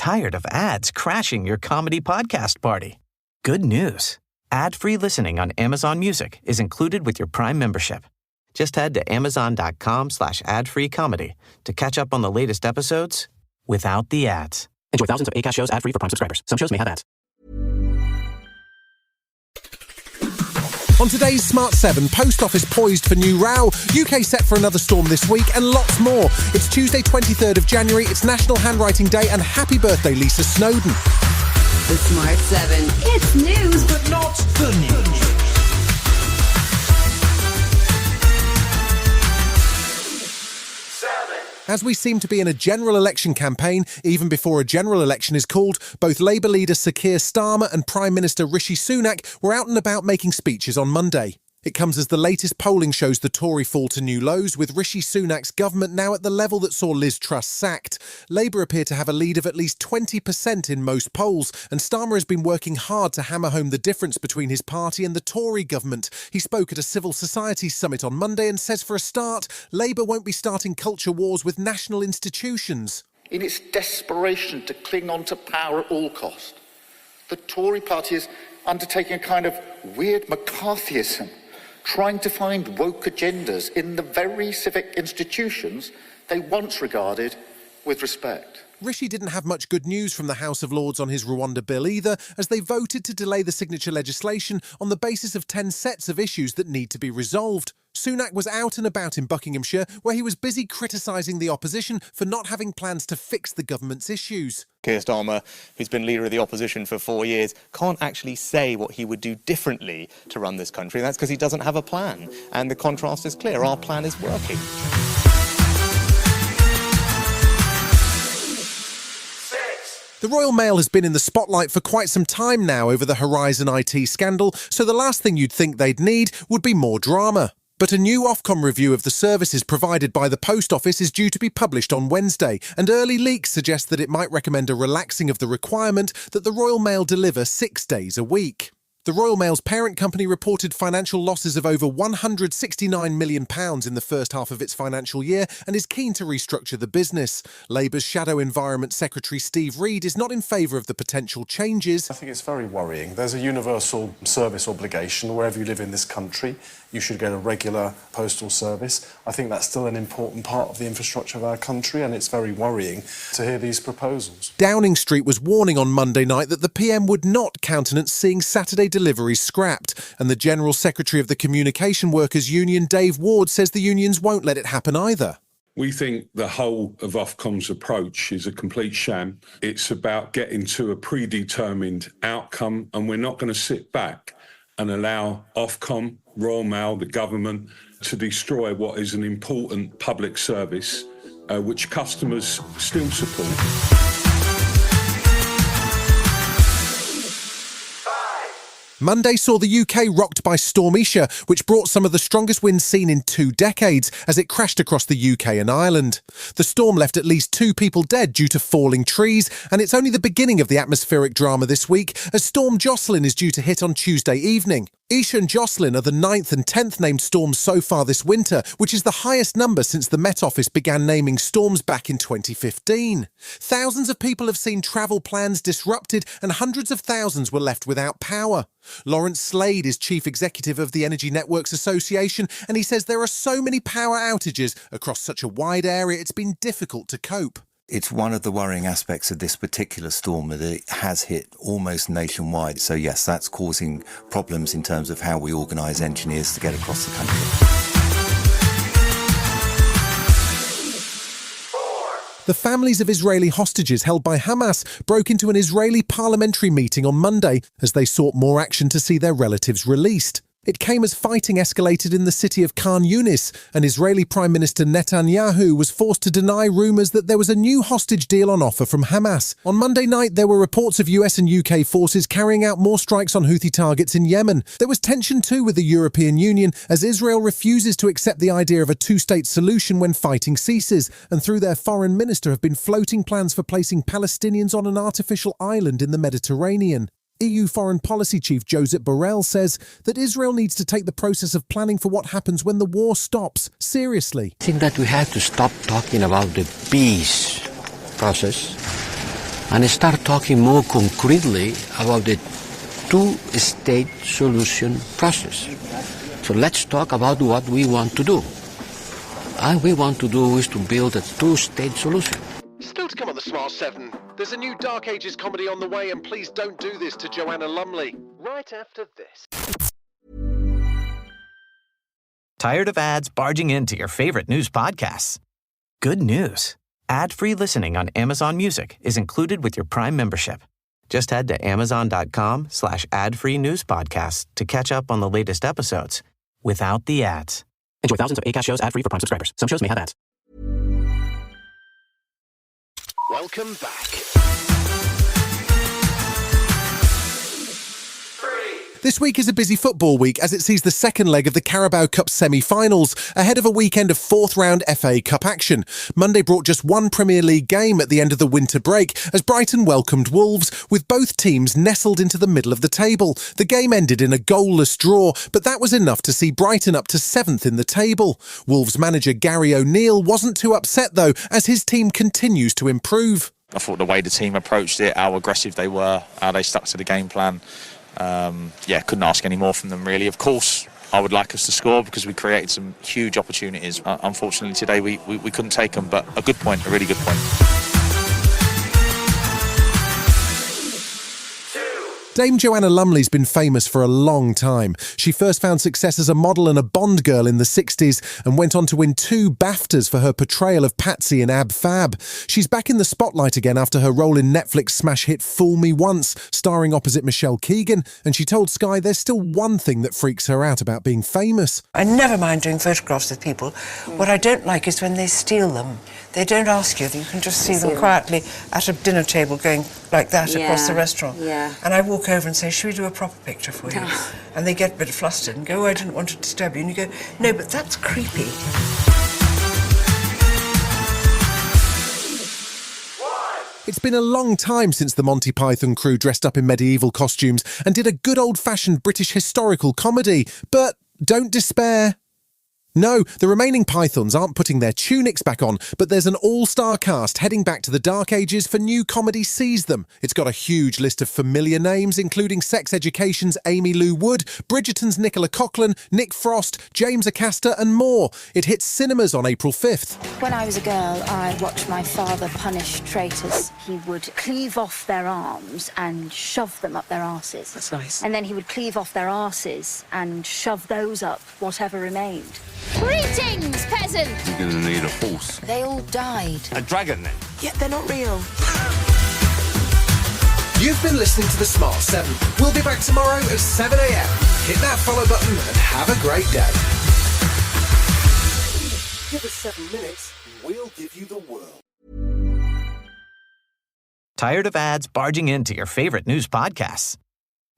tired of ads crashing your comedy podcast party? Good news. Ad-free listening on Amazon Music is included with your Prime membership. Just head to amazon.com/ad-free comedy to catch up on the latest episodes without the ads. Enjoy thousands of Acast shows ad-free for Prime subscribers. Some shows may have ads. On today's Smart 7, Post Office poised for new row, UK set for another storm this week, and lots more. It's Tuesday 23rd of January, it's National Handwriting Day, and happy birthday, Lisa Snowdon. The Smart 7. It's news, but not the news. As we seem to be in a general election campaign, even before a general election is called, both Labour leader Sir Keir Starmer and Prime Minister Rishi Sunak were out and about making speeches on Monday. It comes as the latest polling shows the Tory fall to new lows, with Rishi Sunak's government now at the level that saw Liz Truss sacked. Labour appear to have a lead of at least 20% in most polls, and Starmer has been working hard to hammer home the difference between his party and the Tory government. He spoke at a civil society summit on Monday and says for a start, Labour won't be starting culture wars with national institutions. In its desperation to cling on to power at all cost, the Tory party is undertaking a kind of weird McCarthyism, trying to find woke agendas in the very civic institutions they once regarded with respect. Rishi didn't have much good news from the House of Lords on his Rwanda bill either, as they voted to delay the signature legislation on the basis of 10 sets of issues that need to be resolved. Sunak was out and about in Buckinghamshire, where he was busy criticising the opposition for not having plans to fix the government's issues. Keir Starmer, who's been leader of the opposition for 4 years, can't actually say what he would do differently to run this country. And that's because he doesn't have a plan. And the contrast is clear. Our plan is working. The Royal Mail has been in the spotlight for quite some time now over the Horizon IT scandal, so the last thing you'd think they'd need would be more drama. But a new Ofcom review of the services provided by the Post Office is due to be published on Wednesday, and early leaks suggest that it might recommend a relaxing of the requirement that the Royal Mail deliver 6 days a week. The Royal Mail's parent company reported financial losses of over £169 million in the first half of its financial year and is keen to restructure the business. Labour's Shadow Environment Secretary Steve Reed is not in favour of the potential changes. I think it's very worrying. There's a universal service obligation wherever you live in this country. You should get a regular postal service. I think that's still an important part of the infrastructure of our country, and it's very worrying to hear these proposals. Downing Street was warning on Monday night that the PM would not countenance seeing Saturday deliveries scrapped, and the General Secretary of the Communication Workers Union, Dave Ward, says the unions won't let it happen either. We think the whole of Ofcom's approach is a complete sham. It's about getting to a predetermined outcome, and we're not going to sit back and allow Ofcom, Royal Mail, the government, to destroy what is an important public service, which customers still support. Monday saw the UK rocked by Storm Isha, which brought some of the strongest winds seen in 2 decades as it crashed across the UK and Ireland. The storm left at least 2 people dead due to falling trees, and it's only the beginning of the atmospheric drama this week, as Storm Jocelyn is due to hit on Tuesday evening. Isha and Jocelyn are the 9th and 10th named storms so far this winter, which is the highest number since the Met Office began naming storms back in 2015. Thousands of people have seen travel plans disrupted and hundreds of thousands were left without power. Lawrence Slade is Chief Executive of the Energy Networks Association, and he says there are so many power outages across such a wide area it's been difficult to cope. It's one of the worrying aspects of this particular storm that it has hit almost nationwide. So yes, that's causing problems in terms of how we organise engineers to get across the country. The families of Israeli hostages held by Hamas broke into an Israeli parliamentary meeting on Monday as they sought more action to see their relatives released. It came as fighting escalated in the city of Khan Yunis, and Israeli Prime Minister Netanyahu was forced to deny rumours that there was a new hostage deal on offer from Hamas. On Monday night, there were reports of US and UK forces carrying out more strikes on Houthi targets in Yemen. There was tension too with the European Union, as Israel refuses to accept the idea of a two-state solution when fighting ceases, and through their foreign minister have been floating plans for placing Palestinians on an artificial island in the Mediterranean. EU Foreign Policy Chief Josep Borrell says that Israel needs to take the process of planning for what happens when the war stops seriously. I think that we have to stop talking about the peace process. and start talking more concretely about the two-state solution process. So let's talk about what we want to do. And we want to do is to build a two-state solution. Still to come on the Smart 7, there's a new Dark Ages comedy on the way, and please don't do this to Joanna Lumley. Right after this. Tired of ads barging into your favorite news podcasts? Good news. Ad-free listening on Amazon Music is included with your Prime membership. Just head to amazon.com/ad-free news podcasts to catch up on the latest episodes without the ads. Enjoy thousands of Acast shows ad-free for Prime subscribers. Some shows may have ads. Welcome back. This week is a busy football week as it sees the second leg of the Carabao Cup semi-finals, ahead of a weekend of fourth-round FA Cup action. Monday brought just one Premier League game at the end of the winter break as Brighton welcomed Wolves, with both teams nestled into the middle of the table. The game ended in a goalless draw, but that was enough to see Brighton up to 7th in the table. Wolves manager Gary O'Neill wasn't too upset though, as his team continues to improve. I thought the way the team approached it, how aggressive they were, how they stuck to the game plan, couldn't ask any more from them really. Of course, I would like us to score because we created some huge opportunities. Unfortunately today we couldn't take them, but a good point, a really good point. Dame Joanna Lumley's been famous for a long time. She first found success as a model and a Bond girl in the 60s and went on to win 2 BAFTAs for her portrayal of Patsy in Ab Fab. She's back in the spotlight again after her role in Netflix smash hit Fool Me Once, starring opposite Michelle Keegan, and she told Sky there's still one thing that freaks her out about being famous. I never mind doing photographs with people. What I don't like is when they steal them. They don't ask you. You can just see them quietly at a dinner table going like that across the restaurant. Yeah. And I walk over and say, should we do a proper picture for you? And they get a bit flustered and go, oh, I didn't want to disturb you. And you go, no, but that's creepy. It's been a long time since the Monty Python crew dressed up in medieval costumes and did a good old-fashioned British historical comedy. But don't despair. No, the remaining Pythons aren't putting their tunics back on, but there's an all-star cast heading back to the Dark Ages for new comedy Seize Them. It's got a huge list of familiar names, including Sex Education's Amy Lou Wood, Bridgerton's Nicola Coughlan, Nick Frost, James Acaster and more. It hits cinemas on April 5th. When I was a girl, I watched my father punish traitors. He would cleave off their arms and shove them up their arses. That's nice. And then he would cleave off their arses and shove those up, whatever remained. Greetings, peasant! You're gonna need a horse. They all died. A dragon, then? Yeah, they're not real. You've been listening to The Smart 7. We'll be back tomorrow at 7 a.m. Hit that follow button and have a great day. Give us 7 minutes, we'll give you the world. Tired of ads barging into your favorite news podcasts?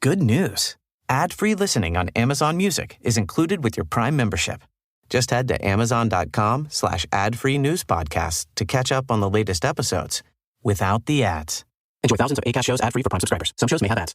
Good news. Ad-free listening on Amazon Music is included with your Prime membership. Just head to amazon.com/ad-free news podcasts to catch up on the latest episodes without the ads. Enjoy thousands of Acast shows ad-free for Prime subscribers. Some shows may have ads.